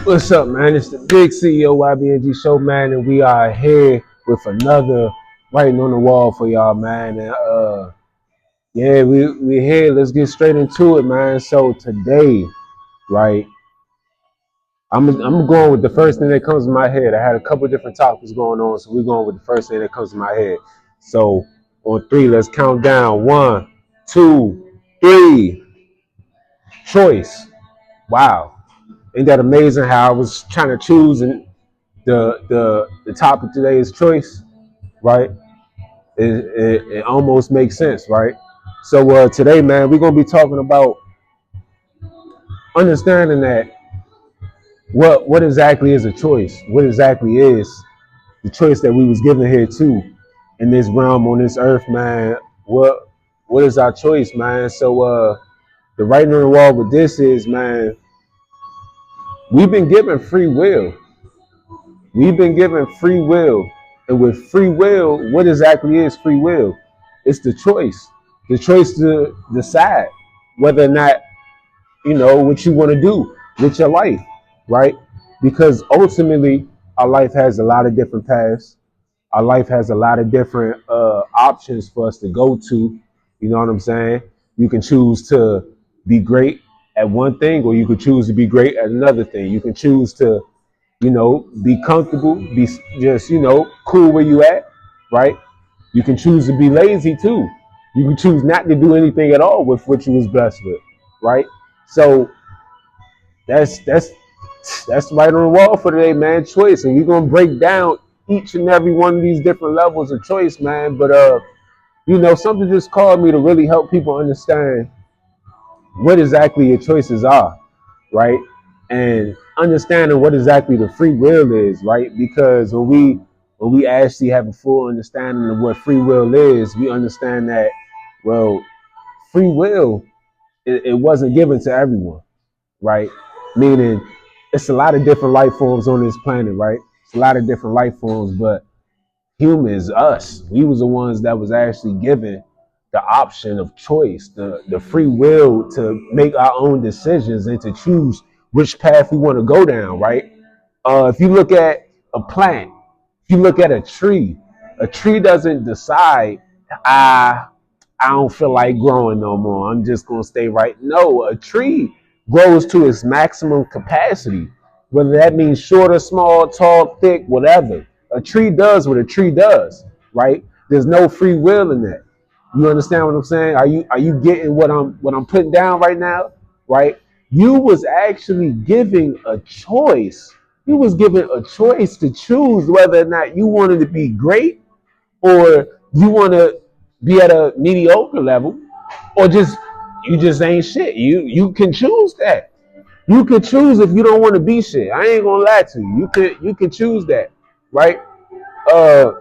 What's up, man? It's the big CEO YBNG show, man, and we are here with another writing on the wall for y'all, man. And yeah, we here. Let's get straight into it, man. So today, right, I'm going with the first thing that comes to my head. I had a couple different topics going on, so we're going with the first thing that comes to my head. So on three, let's count down. 1, 2, 3. Choice. Wow. Ain't that amazing how I was trying to choose and the topic today is choice, right? It almost makes sense, right? So today, man, we're gonna be talking about understanding that what exactly is a choice. What exactly is the choice that we was given here too in this realm on this earth, man? What is our choice, man? So the writing on the wall with this is, man, we've been given free will. We've been given free will. And with free will, what exactly is free will? It's the choice to decide whether or not, what you want to do with your life, right? Because ultimately, our life has a lot of different paths. Our life has a lot of different options for us to go to. You know what I'm saying? You can choose to be great at one thing, or you could choose to be great at another thing. You can choose to be comfortable, be just, cool where you at, right? You can choose to be lazy too. You can choose not to do anything at all with what you was blessed with, right? So that's right on the wall for today, man. Choice, and we're gonna break down each and every one of these different levels of choice, man. But something just called me to really help people understand what exactly your choices are, right? And understanding what exactly the free will is, right? Because when we actually have a full understanding of what free will is, we understand that, well, free will it wasn't given to everyone, right? Meaning it's a lot of different life forms on this planet, right? It's a lot of different life forms, but humans, us, we was the ones that was actually given the option of choice, the free will to make our own decisions and to choose which path we want to go down, right? If you look at a plant, if you look at a tree doesn't decide, I I don't feel like growing no more. I'm just gonna stay right. No, a tree grows to its maximum capacity, whether that means short or small, tall, thick, whatever. A tree does what a tree does, right? There's no free will in that. You understand what I'm saying? Are you getting what I'm putting down right now? Right? You was actually giving a choice. You was given a choice to choose whether or not you wanted to be great or you want to be at a mediocre level, or you just ain't shit. You can choose that. You could choose if you don't want to be shit. I ain't gonna lie to you. You can choose that, right? Uh,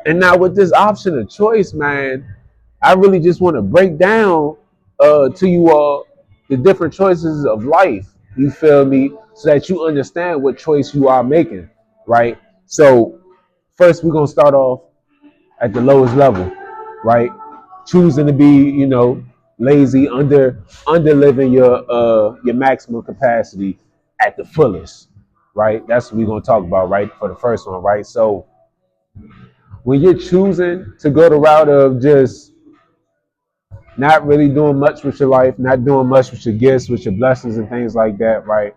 and now with this option of choice, man, I really just want to break down to you all the different choices of life. You feel me? So that you understand what choice you are making, right? So first, we're gonna start off at the lowest level, right? Choosing to be, lazy, under living your maximum capacity at the fullest, right? That's what we're gonna talk about, right? For the first one, right? So when you're choosing to go the route of just not really doing much with your life, not doing much with your gifts, with your blessings and things like that, right?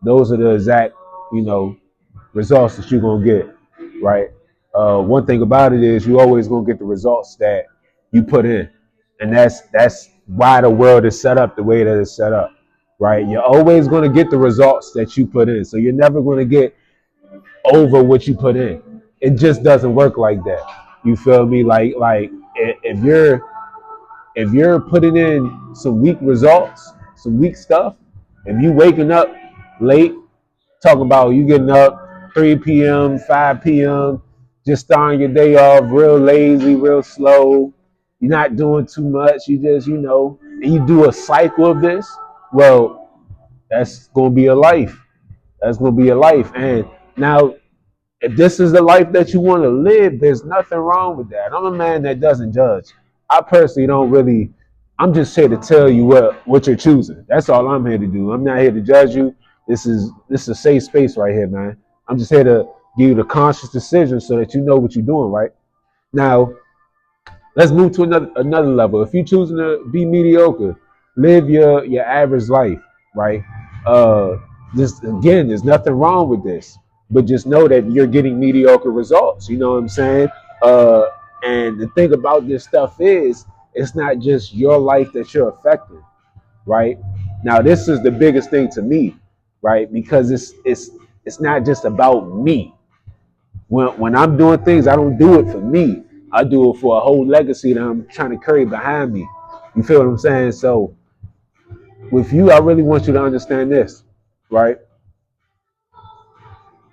Those are the exact, you know, results that you're gonna get, right? One thing about it is you always gonna get the results that you put in, and that's why the world is set up the way that it's set up, right? You're always gonna get the results that you put in, so you're never gonna get over what you put in. It just doesn't work like that. You feel me? Like if you're putting in some weak results, some weak stuff, if you waking up late, talking about you getting up 3 p.m., 5 p.m., just starting your day off real lazy, real slow. You're not doing too much. You just, and you do a cycle of this. Well, that's going to be a life. That's going to be a life. And now, if this is the life that you want to live, there's nothing wrong with that. I'm a man that doesn't judge. I personally don't really. I'm just here to tell you what you're choosing. That's all I'm here to do. I'm not here to judge you. This is a safe space right here, man. I'm just here to give you the conscious decision so that you know what you're doing, right? Now, let's move to another level. If you're choosing to be mediocre, live your average life, right? Uh, this again, there's nothing wrong with this, but just know that you're getting mediocre results. You know what I'm saying? Uh, and the thing about this stuff is, it's not just your life that you're affecting, right? Now, this is the biggest thing to me, right? Because it's not just about me. When I'm doing things, I don't do it for me. I do it for a whole legacy that I'm trying to carry behind me. You feel what I'm saying? So with you, I really want you to understand this, right?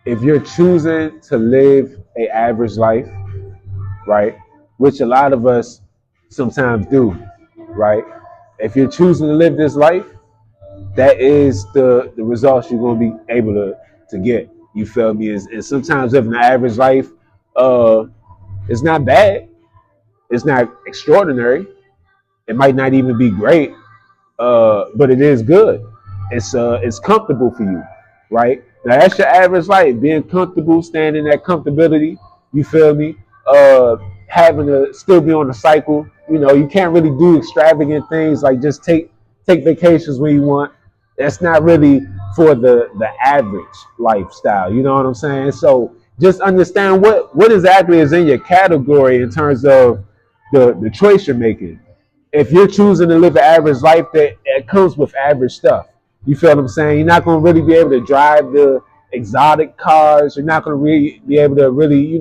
If you're choosing to live a average life, right, which a lot of us sometimes do, right? If you're choosing to live this life, that is the results you're gonna be able to get. You feel me? And sometimes living an average life, uh, it's not bad. It's not extraordinary. It might not even be great, but it is good. It's comfortable for you, right? Now that's your average life, being comfortable, staying in that comfortability. You feel me? Uh, Having to still be on the cycle. You know, you can't really do extravagant things like just take vacations when you want. That's not really for the average lifestyle. You know what I'm saying? So just understand what exactly is in your category in terms of the choice you're making. If you're choosing to live an average life, that it comes with average stuff. You feel what I'm saying? You're not going to really be able to drive the exotic cars. You're not going to really be able to really,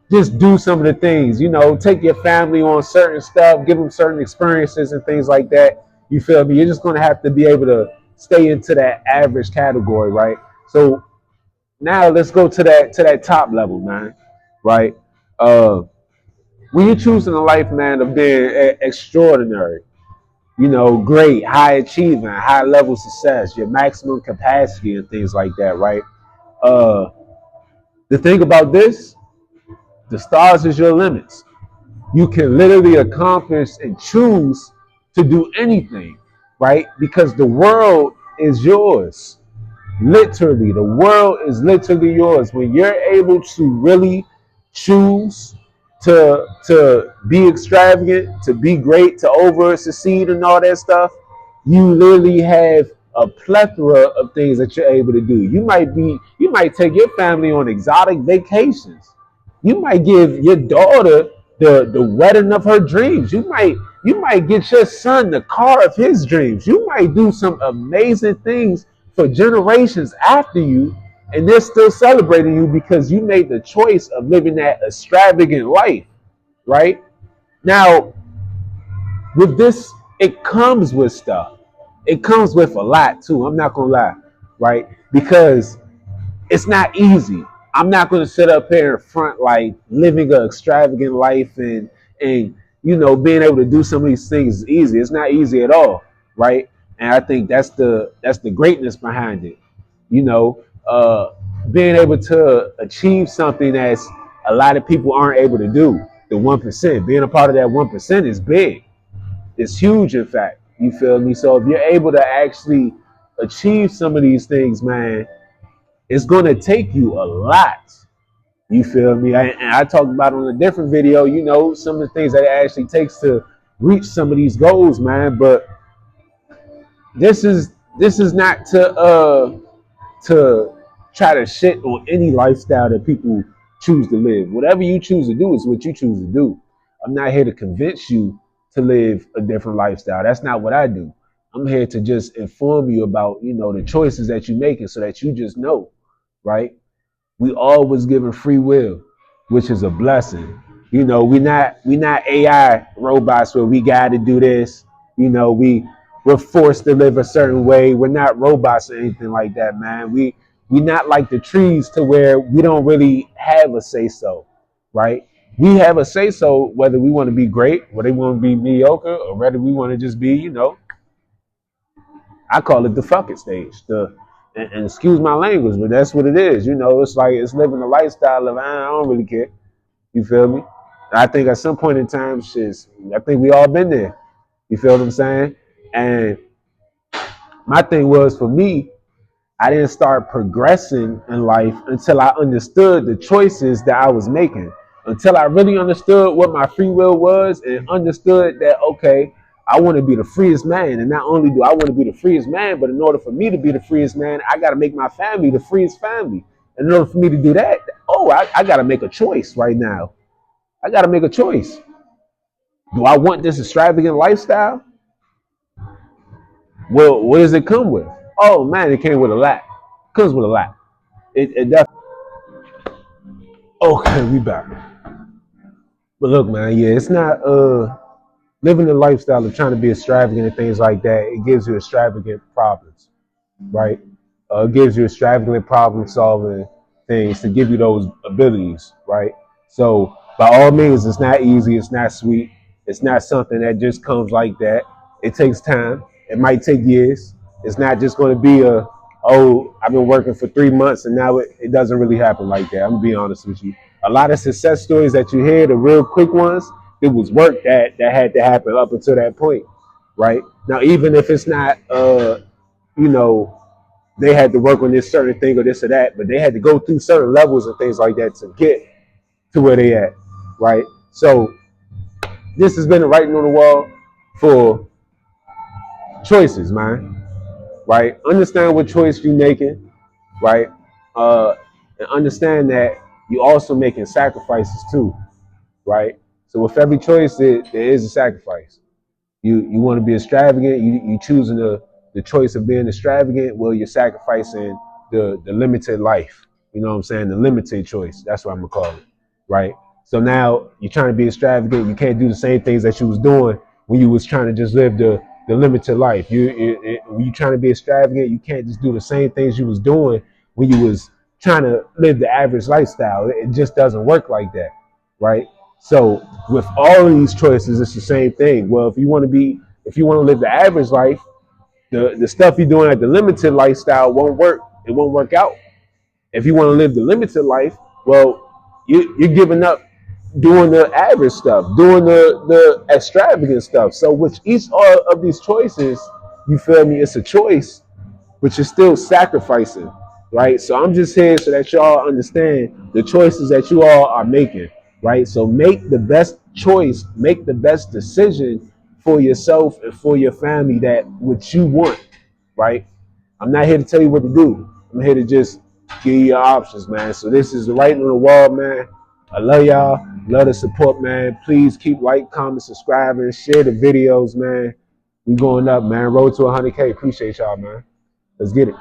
just do some of the things. Take your family on certain stuff, give them certain experiences and things like that. You feel me? You're just going to have to be able to stay into that average category, right? So now let's go to that top level, man. Right? Uh, when you're choosing a life, man, of being extraordinary, great, high achievement, high level success, your maximum capacity and things like that, right? Uh, the thing about this, the stars is your limits. You can literally accomplish and choose to do anything, right? Because the world is yours. Literally, the world is literally yours. When you're able to really choose to be extravagant, to be great, to over succeed and all that stuff, you literally have a plethora of things that you're able to do. You might take your family on exotic vacations. You might give your daughter the wedding of her dreams. You might get your son the car of his dreams. You might do some amazing things for generations after you, and they're still celebrating you because you made the choice of living that extravagant life, right? Now, with this, it comes with stuff. It comes with a lot too. I'm not gonna lie, right? Because it's not easy. I'm not gonna sit up here in front like living an extravagant life and being able to do some of these things is easy. It's not easy at all, right? And I think that's the greatness behind it. You know, uh, Being able to achieve something that's a lot of people aren't able to do. The 1%, being a part of that 1% is big. It's huge, in fact. You feel me? So if you're able to actually achieve some of these things, man, it's going to take you a lot. You feel me? And I talked about it on a different video, some of the things that it actually takes to reach some of these goals, man. But this is not to try to shit on any lifestyle that people choose to live. Whatever you choose to do is what you choose to do. I'm not here to convince you to live a different lifestyle. That's not what I do. I'm here to just inform you about, the choices that you're making so that you just know, right? We always given free will, which is a blessing. We not AI robots where we got to do this. We're forced to live a certain way. We're not robots or anything like that, man. We not like the trees to where we don't really have a say so, right? We have a say so whether we want to be great, whether we want to be mediocre, or whether we want to just be, I call it the fuck it stage. And excuse my language, but that's what it is. It's like it's living a lifestyle of I don't really care. You feel me? I think at some point in time, I think we all been there. You feel what I'm saying? And my thing was for me, I didn't start progressing in life until I understood the choices that I was making. Until I really understood what my free will was and understood that, okay, I want to be the freest man. And not only do I want to be the freest man, but in order for me to be the freest man, I got to make my family the freest family. And in order for me to do that, I got to make a choice right now. I got to make a choice. Do I want this extravagant lifestyle? Well, what does it come with? Oh man, it came with a lot. Comes with a lot. It definitely. Okay, we back. But look, man, yeah, it's not living the lifestyle of trying to be extravagant and things like that. It gives you extravagant problems, right? It gives you extravagant problem solving things to give you those abilities, right? So by all means, it's not easy. It's not sweet. It's not something that just comes like that. It takes time. It might take years. It's not just going to be I've been working for 3 months and now it doesn't really happen like that. I'm gonna be honest with you. A lot of success stories that you hear, the real quick ones, it was work that had to happen up until that point, right? Now, even if it's not, you know, they had to work on this certain thing or this or that, but they had to go through certain levels and things like that to get to where they at, right? So this has been the writing on the wall for choices, man, right? Understand what choice you're making, right? And understand that you're also making sacrifices too, right? So with every choice, there is a sacrifice. You want to be extravagant, you choosing the choice of being extravagant, well, you're sacrificing the limited life. You know what I'm saying? The limited choice. That's what I'm gonna call it. Right? So now you're trying to be extravagant, you can't do the same things that you was doing when you was trying to just live the limited life. When you trying to be extravagant, you can't just do the same things you was doing when you was trying to live the average lifestyle. It just doesn't work like that, right? So with all of these choices, it's the same thing. Well, if you want to live the average life, the stuff you're doing at the limited lifestyle won't work. It won't work out. If you want to live the limited life, well, you're giving up doing the average stuff, doing the extravagant stuff. So with each of these choices, you feel me? It's a choice, but you're still sacrificing, right? So I'm just here so that y'all understand the choices that you all are making, right? So make the best choice, make the best decision for yourself and for your family that what you want, right? I'm not here to tell you what to do. I'm here to just give you your options, man. So this is the writing on the wall, man. I love y'all. Love the support, man. Please keep like, comment, subscribing, share the videos, man. We going up, man. Road to 100K. Appreciate y'all, man. Let's get it.